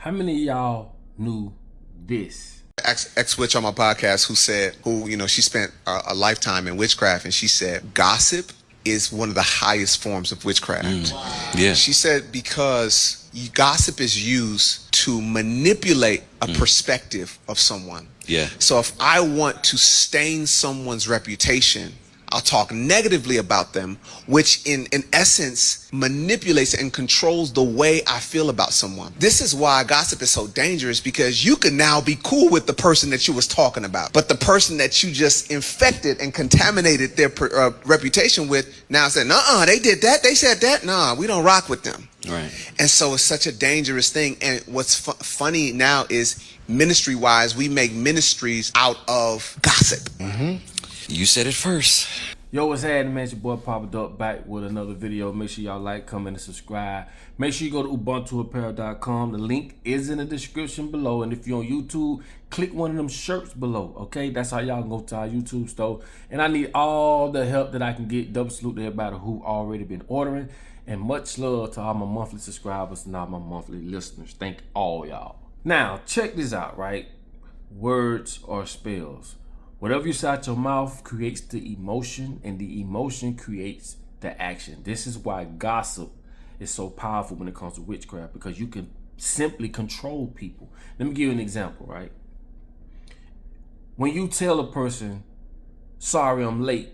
How many of y'all knew this? Ex-witch on my podcast she spent a lifetime in witchcraft, and she said gossip is one of the highest forms of witchcraft. Yeah. She said because gossip is used to manipulate a perspective of someone. Yeah. So if I want to stain someone's reputation, I'll talk negatively about them, which in essence manipulates and controls the way I feel about someone. This is why gossip is so dangerous, because you can now be cool with the person that you was talking about, but the person that you just infected and contaminated their reputation with now said, "Uh-uh, they did that, they said that, nah, we don't rock with them." Right. And so it's such a dangerous thing. And what's funny now is, ministry-wise, we make ministries out of gossip. You said it first. Yo, what's happening, man? It's your boy Papa Duck back with another video. Make sure y'all like, comment, and subscribe. Make sure you go to ubuntuapparel.com. The link is in the description below. And if you're on YouTube, click one of them shirts below, okay? That's how y'all can go to our YouTube store. And I need all the help that I can get. Double salute to everybody who already been ordering. And much love to all my monthly subscribers and all my monthly listeners. Thank all y'all. Now, check this out, right? Words or spells. Whatever you say out your mouth creates the emotion, and the emotion creates the action. This is why gossip is so powerful when it comes to witchcraft, because you can simply control people. Let me give you an example, right? When you tell a person, "Sorry, I'm late,"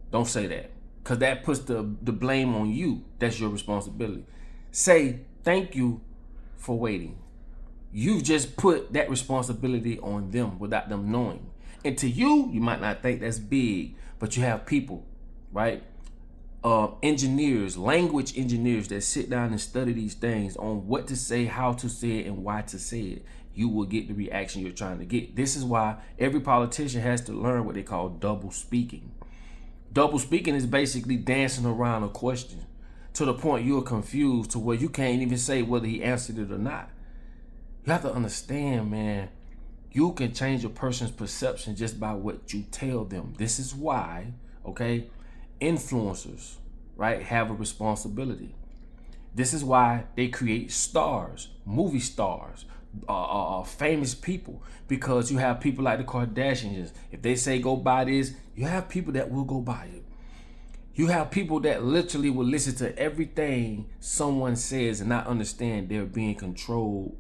don't say that, because that puts the blame on you. That's your responsibility. Say, "Thank you for waiting." You've just put that responsibility on them without them knowing. And to you, you might not think that's big, but you have people, right? Engineers, language engineers that sit down and study these things on what to say, how to say it, and why to say it. You will get the reaction you're trying to get. This is why every politician has to learn what they call double speaking. Double speaking is basically dancing around a question to the point you're confused to where you can't even say whether he answered it or not. You have to understand, man, you can change a person's perception just by what you tell them. This is why, okay, influencers, right, have a responsibility. This is why they create stars, movie stars, famous people, because you have people like the Kardashians. If they say go buy this, you have people that will go buy it. You have people that literally will listen to everything someone says and not understand they're being controlled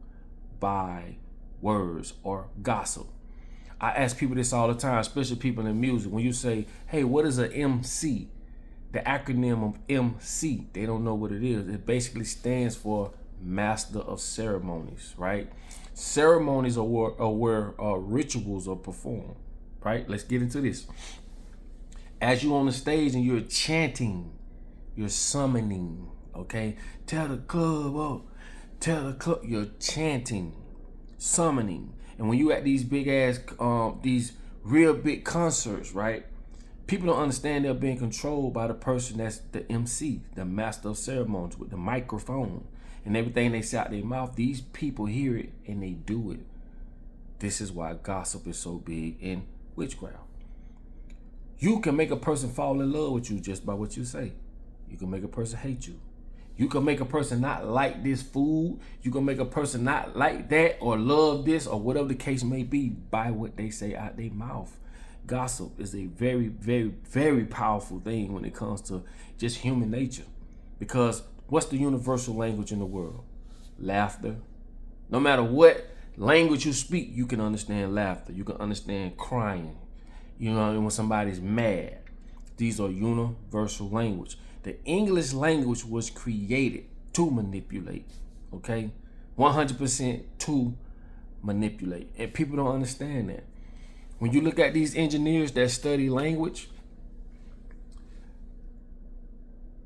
by words or gossip. I ask people this all the time, especially people in music. When you say, "Hey, what is an MC?" The acronym of MC, they don't know what it is. It basically stands for Master of Ceremonies, right? Ceremonies are where rituals are performed, right? Let's get into this. As you're on the stage and you're chanting, you're summoning, okay? Tell the club up, tell the club, you're chanting, summoning. And when you at these big ass these real big concerts, right, people don't understand they're being controlled by the person that's the MC, the master of ceremonies, with the microphone and everything they say out their mouth. These people hear it and they do it. This is why gossip is so big in witchcraft. You can make a person fall in love with you just by what you say. You can make a person hate you. You can make a person not like this food. You can make a person not like that or love this or whatever the case may be by what they say out their mouth. Gossip is a very, very, very powerful thing when it comes to just human nature. Because what's the universal language in the world? Laughter. No matter what language you speak, you can understand laughter. You can understand crying. You know, when somebody's mad. These are universal language. The English language was created to manipulate, okay? 100% to manipulate. And people don't understand that. When you look at these engineers that study language,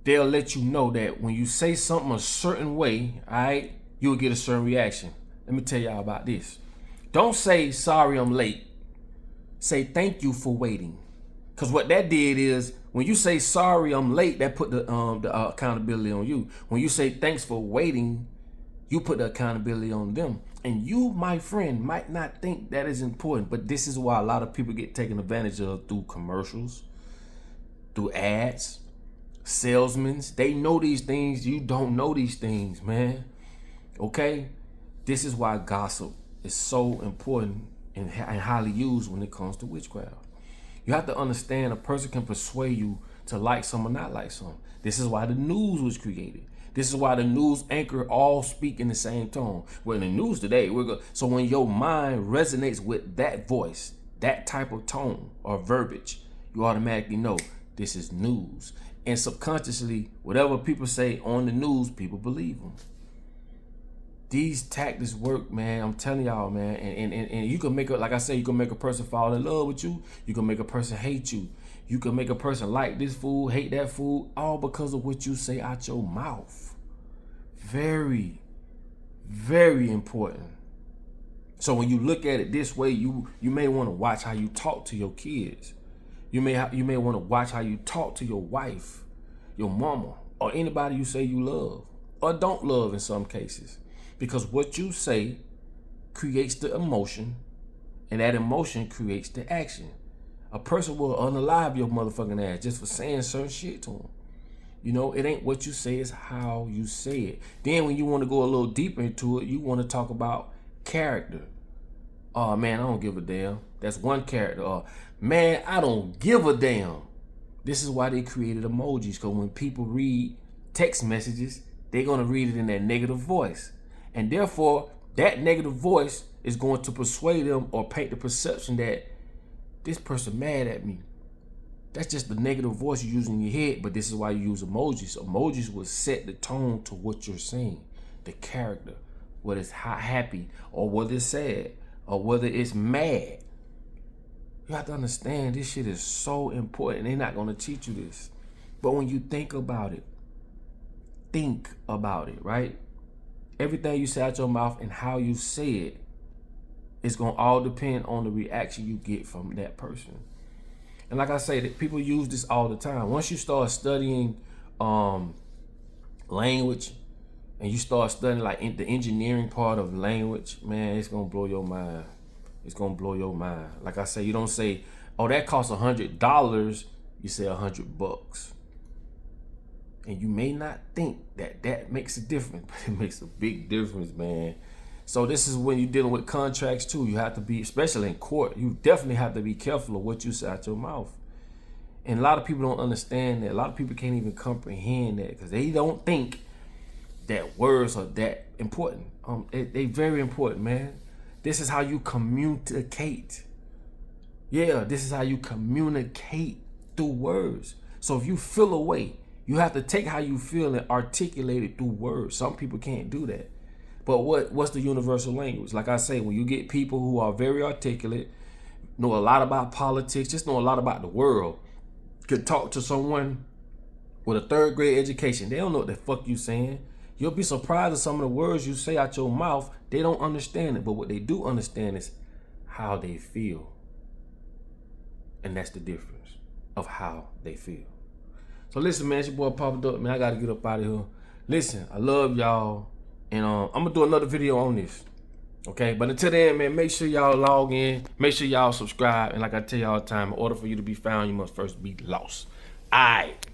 they'll let you know that when you say something a certain way, all right, you'll get a certain reaction. Let me tell y'all about this. Don't say, "Sorry, I'm late." Say, "Thank you for waiting." Because what that did is, when you say, "Sorry, I'm late," that put the accountability on you. When you say, "Thanks for waiting," you put the accountability on them. And you, my friend, might not think that is important, but this is why a lot of people get taken advantage of through commercials, through ads, salesmen. They know these things. You don't know these things, man. Okay? This is why gossip is so important and highly used when it comes to witchcraft. You have to understand a person can persuade you to like some or not like some. This is why the news was created. This is why the news anchor all speak in the same tone. Well, in the news today, so when your mind resonates with that voice, that type of tone or verbiage, you automatically know this is news. And subconsciously, whatever people say on the news, people believe them. These tactics work, man. I'm telling y'all, man. And you can make a, like I say, you can make a person fall in love with you. You can make a person hate you. You can make a person like this food, hate that food, all because of what you say out your mouth. Very, very important. So when you look at it this way, you may want to watch how you talk to your kids. You may want to watch how you talk to your wife, your mama, or anybody you say you love or don't love in some cases. Because what you say creates the emotion, and that emotion creates the action. A person will unalive your motherfucking ass just for saying certain shit to them. You know, it ain't what you say, it's how you say it. Then when you want to go a little deeper into it, you want to talk about character. Oh man, I don't give a damn. That's one character. Man, I don't give a damn. This is why they created emojis, because when people read text messages, they're going to read it in that negative voice. And therefore, that negative voice is going to persuade them or paint the perception that this person mad at me. That's just the negative voice you use in your head, but this is why you use emojis. Emojis will set the tone to what you're saying, the character, whether it's happy or whether it's sad or whether it's mad. You have to understand this shit is so important. They're not going to teach you this. But when you think about it, right? Everything you say out your mouth and how you say it is going to all depend on the reaction you get from that person. And like I say, that people use this all the time. Once you start studying language and you start studying like the engineering part of language, man, it's going to blow your mind. It's going to blow your mind. Like I say, you don't say, oh, that costs $100. You say $100. And you may not think that makes a difference, but it makes a big difference, man. So this is when you're dealing with contracts too. You have to be, especially in court, you definitely have to be careful of what you say out your mouth. And a lot of people don't understand that. A lot of people can't even comprehend that because they don't think that words are that important. They very important, man. This is how you communicate. Yeah, this is how you communicate through words. So if you feel a way, you have to take how you feel and articulate it through words. Some people can't do that. But what's the universal language? Like I say, when you get people who are very articulate, know a lot about politics, just know a lot about the world, could talk to someone with a 3rd grade education. They don't know what the fuck you saying. You'll be surprised at some of the words you say out your mouth. They don't understand it. But what they do understand is how they feel. And that's the difference of how they feel. So listen, man, it's your boy Papa Duck, man. I gotta get up out of here. Listen, I love y'all. And I'm gonna do another video on this. Okay, but until then, man, make sure y'all log in. Make sure y'all subscribe. And like I tell y'all all the time, in order for you to be found, you must first be lost. All right.